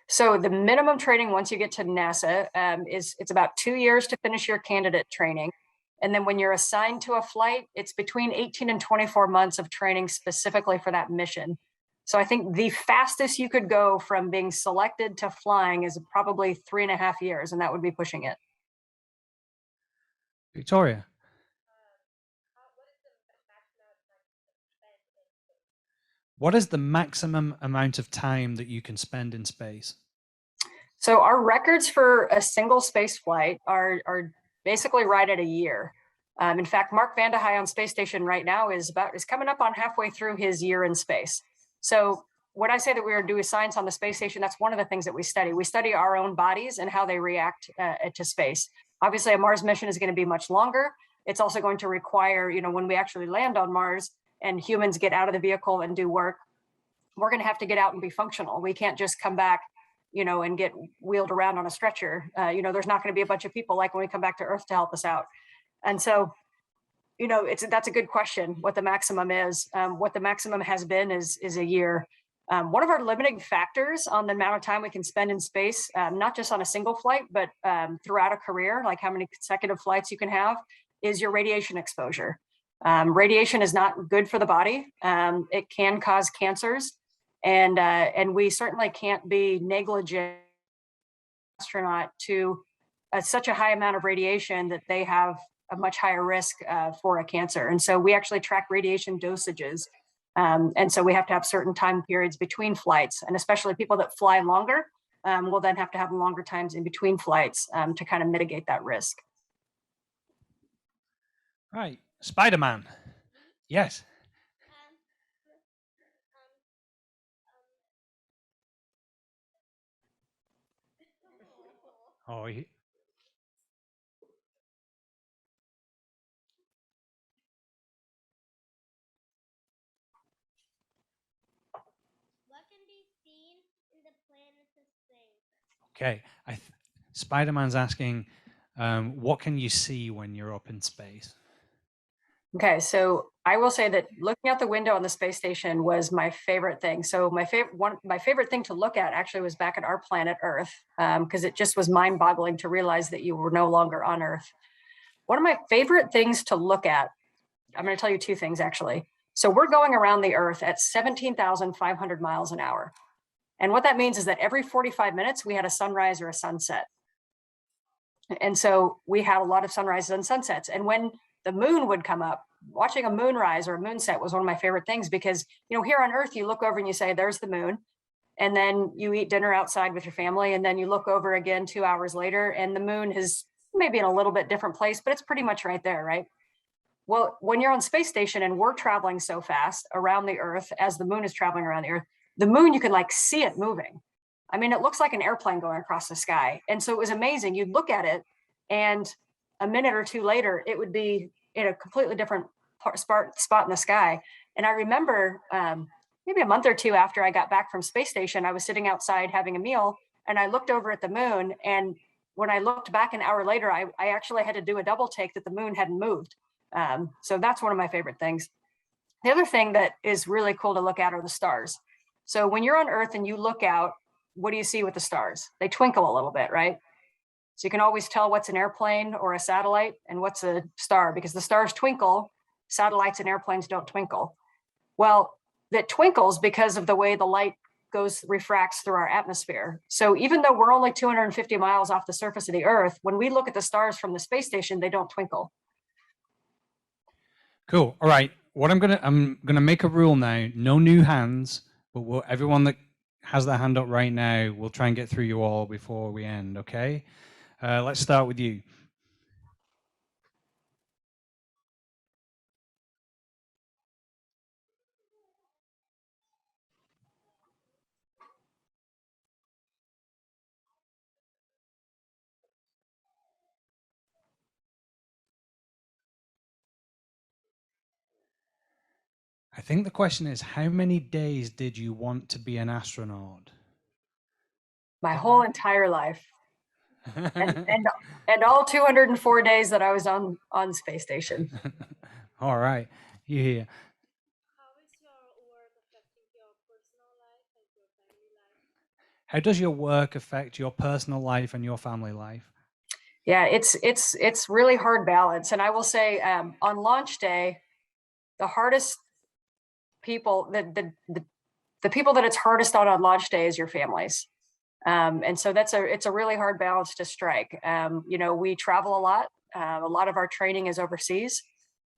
So the minimum training once you get to NASA it's about 2 years to finish your candidate training. And then when you're assigned to a flight, it's between 18 and 24 months of training specifically for that mission. So I think the fastest you could go from being selected to flying is probably 3.5 years, and that would be pushing it. Victoria. What is the maximum amount of time that you can spend in space? So our records for a single space flight are basically right at a year. In fact, Mark Vande Hei on space station right now is coming up on halfway through his year in space. So when I say that we are doing science on the space station, that's one of the things that we study. We study our own bodies and how they react to space. Obviously, a Mars mission is going to be much longer. It's also going to require, when we actually land on Mars and humans get out of the vehicle and do work, we're going to have to get out and be functional. We can't just come back, and get wheeled around on a stretcher. There's not going to be a bunch of people like when we come back to Earth to help us out. And so that's a good question, what the maximum is. What the maximum has been is a year. One of our limiting factors on the amount of time we can spend in space, not just on a single flight, but throughout a career, like how many consecutive flights you can have, is your radiation exposure. Radiation is not good for the body. It can cause cancers, and we certainly can't be negligent astronaut to such a high amount of radiation that they have a much higher risk for a cancer. And so we actually track radiation dosages. And so we have to have certain time periods between flights, and especially people that fly longer will then have to have longer times in between flights to kind of mitigate that risk. Right, Spider-Man. Yes. Oh, What can be seen in the planets of space? okay. Spider-Man's asking, what can you see when you're up in space? Okay, so I will say that looking out the window on the space station was my favorite thing. So my favorite thing to look at actually was back at our planet Earth, because it just was mind-boggling to realize that you were no longer on Earth. One of my favorite things to look at, I'm going to tell you two things actually. So we're going around the Earth at 17,500 miles an hour. And what that means is that every 45 minutes, we had a sunrise or a sunset. And so we had a lot of sunrises and sunsets. And when the moon would come up, watching a moonrise or a moonset was one of my favorite things, because, here on Earth, you look over and you say, there's the moon. And then you eat dinner outside with your family. And then you look over again 2 hours later, and the moon is maybe in a little bit different place, but it's pretty much right there, right? Well, when you're on space station and we're traveling so fast around the Earth as the moon is traveling around the Earth, the moon, you can like see it moving. I mean, it looks like an airplane going across the sky. And so it was amazing. You'd look at it, and a minute or two later, it would be in a completely different spot in the sky. And I remember maybe a month or two after I got back from space station, I was sitting outside having a meal, and I looked over at the moon. And when I looked back an hour later, I actually had to do a double take that the moon hadn't moved. So that's one of my favorite things. The other thing that is really cool to look at are the stars. So when you're on Earth and you look out, what do you see with the stars? They twinkle a little bit, right? So you can always tell what's an airplane or a satellite and what's a star, because the stars twinkle, satellites and airplanes don't twinkle. Well, that twinkles because of the way the light refracts through our atmosphere. So even though we're only 250 miles off the surface of the Earth, when we look at the stars from the space station, they don't twinkle. Cool. All right. I'm gonna make a rule now. No new hands, but everyone that has their hand up right now, we'll try and get through you all before we end. Okay. Let's start with you. I think the question is, how many days did you want to be an astronaut? My whole entire life. and all 204 days that I was on space station. All right. You hear. How is your work affecting your personal life and your family life? How does your work affect your personal life and your family life? Yeah, it's really hard balance. And I will say on launch day, the hardest people, the people that it's hardest on launch day is your families. And so it's a really hard balance to strike. We travel a lot. A lot of our training is overseas.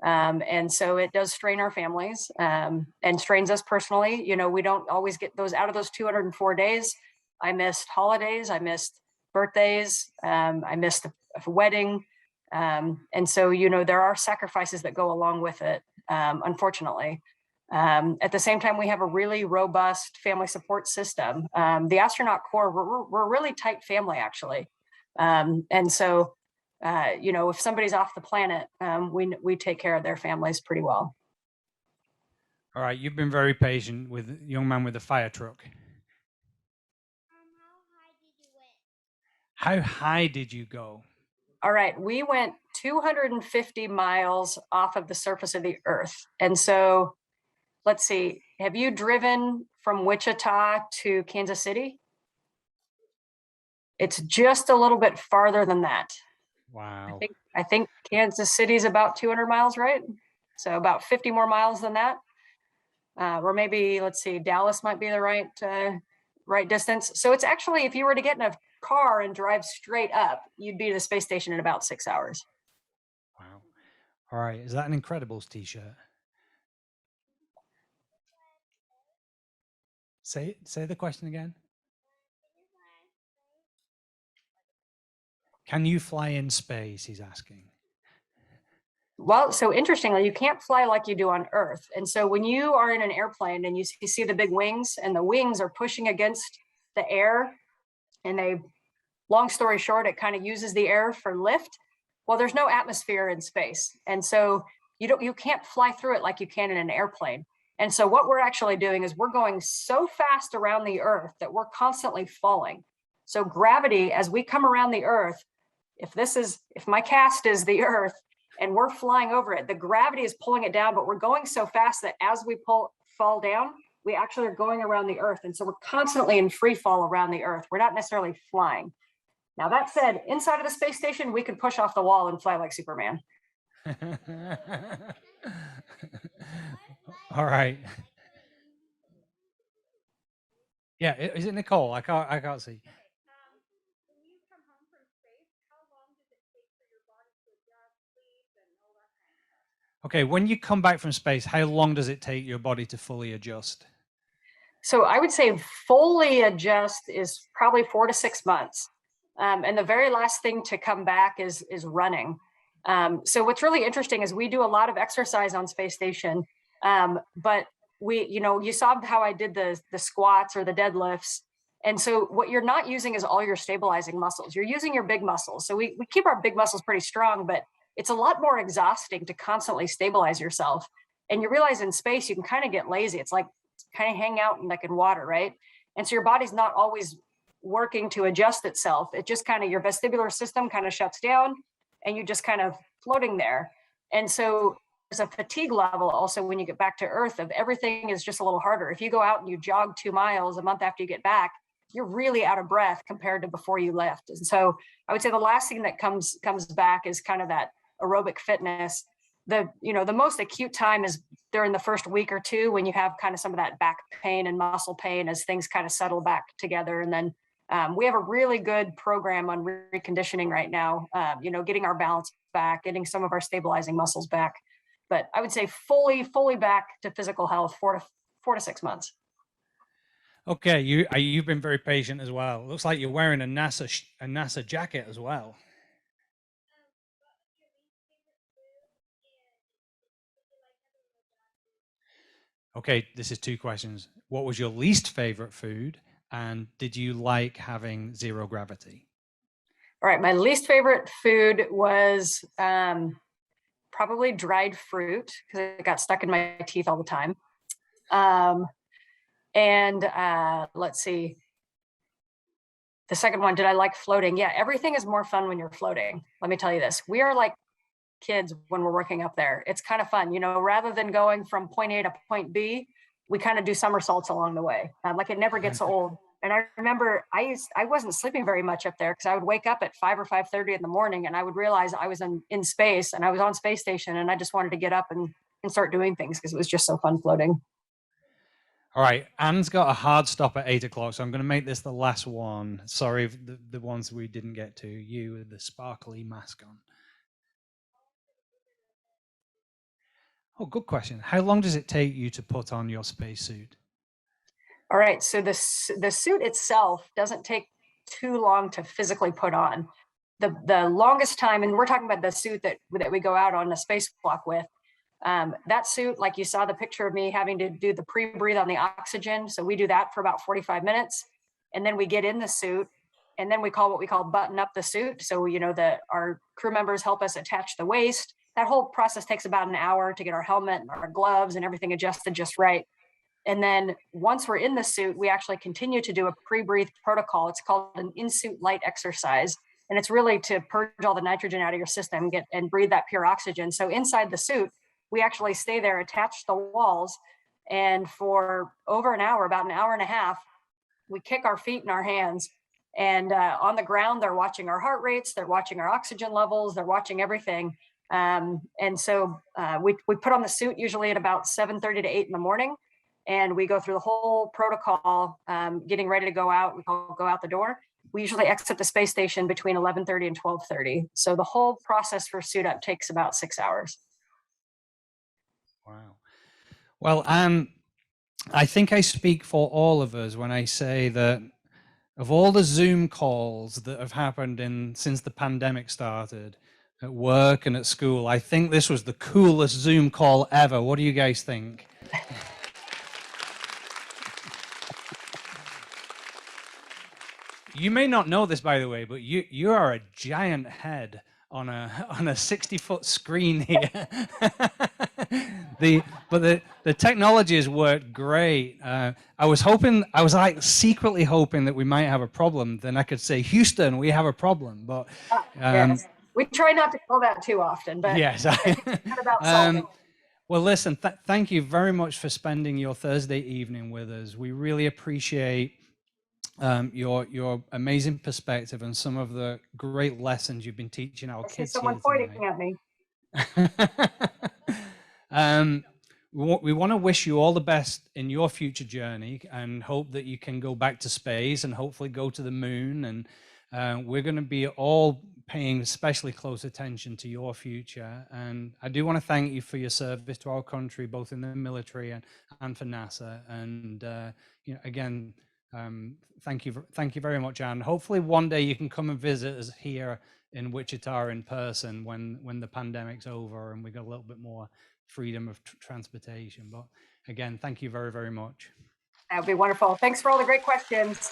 And so it does strain our families and strains us personally. We don't always get those out of those 204 days. I missed holidays. I missed birthdays. I missed a wedding. And so, there are sacrifices that go along with it, unfortunately. At the same time, we have a really robust family support system. The astronaut corps, we're a really tight family, actually. And so, if somebody's off the planet, we take care of their families pretty well. All right, you've been very patient with the young man with the fire truck. How high did you went? How high did you go? All right, we went 250 miles off of the surface of the Earth. And so let's see, have you driven from Wichita to Kansas City? It's just a little bit farther than that. Wow. I think Kansas City is about 200 miles, right? So about 50 more miles than that. Or maybe, let's see, Dallas might be the right distance. So it's actually, if you were to get in a car and drive straight up, you'd be to the space station in about 6 hours. Wow. All right. Is that an Incredibles t-shirt? Say the question again. Can you fly in space? He's asking. Well, so interestingly, you can't fly like you do on Earth. And so when you are in an airplane and you see the big wings, and the wings are pushing against the air, and long story short, it kind of uses the air for lift. Well, there's no atmosphere in space. And so you can't fly through it like you can in an airplane. And so what we're actually doing is we're going so fast around the Earth that we're constantly falling. So gravity, as we come around the Earth, if my cast is the Earth and we're flying over it, the gravity is pulling it down, but we're going so fast that as we fall down, we actually are going around the Earth. And so we're constantly in free fall around the Earth. We're not necessarily flying. Now, that said, inside of the space station, we could push off the wall and fly like Superman. All right. Yeah, is it Nicole? I can't see. When you come home from space, how long does it take for your body to adjust, sleep, and all that kind of stuff? Okay, when you come back from space, how long does it take your body to fully adjust? So I would say fully adjust is probably 4 to 6 months. And the very last thing to come back is running. So what's really interesting is we do a lot of exercise on space station, but you saw how I did the squats or the deadlifts. And so what you're not using is all your stabilizing muscles. You're using your big muscles. So we keep our big muscles pretty strong, but it's a lot more exhausting to constantly stabilize yourself. And you realize in space, you can kind of get lazy. It's like kind of hang out in water, right? And so your body's not always working to adjust itself. It just kind of, your vestibular system kind of shuts down and you're just kind of floating there. And so there's a fatigue level also when you get back to Earth of everything is just a little harder. If you go out and you jog 2 miles a month after you get back, you're really out of breath compared to before you left. And so I would say the last thing that comes back is kind of that aerobic fitness. The most acute time is during the first week or two when you have kind of some of that back pain and muscle pain as things kind of settle back together. And then we have a really good program on reconditioning right now, getting our balance back, getting some of our stabilizing muscles back. But I would say fully back to physical health, 4 to 6 months. Okay, you've been very patient as well. Looks like you're wearing a NASA jacket as well. Okay, this is 2 questions. What was your least favorite food? And did you like having zero gravity? All right, my least favorite food was probably dried fruit because it got stuck in my teeth all the time. Let's see. The second one, did I like floating? Yeah, everything is more fun when you're floating. Let me tell you this. We are like kids when we're working up there. It's kind of fun, rather than going from point A to point B, we kind of do somersaults along the way. Like it never gets old. And I remember I wasn't sleeping very much up there because I would wake up at 5 or 5:30 in the morning and I would realize I was in space and I was on space station and I just wanted to get up and start doing things because it was just so fun floating. All right, Anne's got a hard stop at 8 o'clock, so I'm going to make this the last one. Sorry, the ones we didn't get to. You with the sparkly mask on. Oh, good question. How long does it take you to put on your spacesuit? All right, so the suit itself doesn't take too long to physically put on. The longest time, and we're talking about the suit that we go out on a spacewalk with, that suit, like you saw the picture of me having to do the pre-breathe on the oxygen. So we do that for about 45 minutes. And then we get in the suit and then we button up the suit. So, our crew members help us attach the waist. That whole process takes about an hour to get our helmet and our gloves and everything adjusted just right. And then once we're in the suit, we actually continue to do a pre-breathe protocol. It's called an in-suit light exercise. And it's really to purge all the nitrogen out of your system, and breathe that pure oxygen. So inside the suit, we actually stay there attached to the walls. And for over an hour, about an hour and a half, we kick our feet and our hands. And on the ground, they're watching our heart rates, they're watching our oxygen levels, they're watching everything. And so we put on the suit usually at about 7:30 to 8 in the morning. And we go through the whole protocol, getting ready to go out. We go out the door. We usually exit the space station between 11:30 and 12:30. So the whole process for suit up takes about 6 hours. Wow. Well, I think I speak for all of us when I say that of all the Zoom calls that have happened since the pandemic started at work and at school, I think this was the coolest Zoom call ever. What do you guys think? You may not know this, by the way, but you are a giant head on a 60-foot screen here. The technology has worked great. I was like secretly hoping that we might have a problem. Then I could say, Houston, we have a problem. But yes, we try not to call that too often. But yes. it's about solving. Well, listen, thank you very much for spending your Thursday evening with us. We really appreciate your amazing perspective and some of the great lessons you've been teaching our kids. Someone pointing at me. We want to wish you all the best in your future journey and hope that you can go back to space and hopefully go to the moon. And we're going to be all paying especially close attention to your future. And I do want to thank you for your service to our country, both in the military and for NASA. And again, thank you very much, Anne. Hopefully one day you can come and visit us here in Wichita in person when the pandemic's over and we got a little bit more freedom of transportation. But again, thank you very, very much. That would be wonderful. Thanks for all the great questions.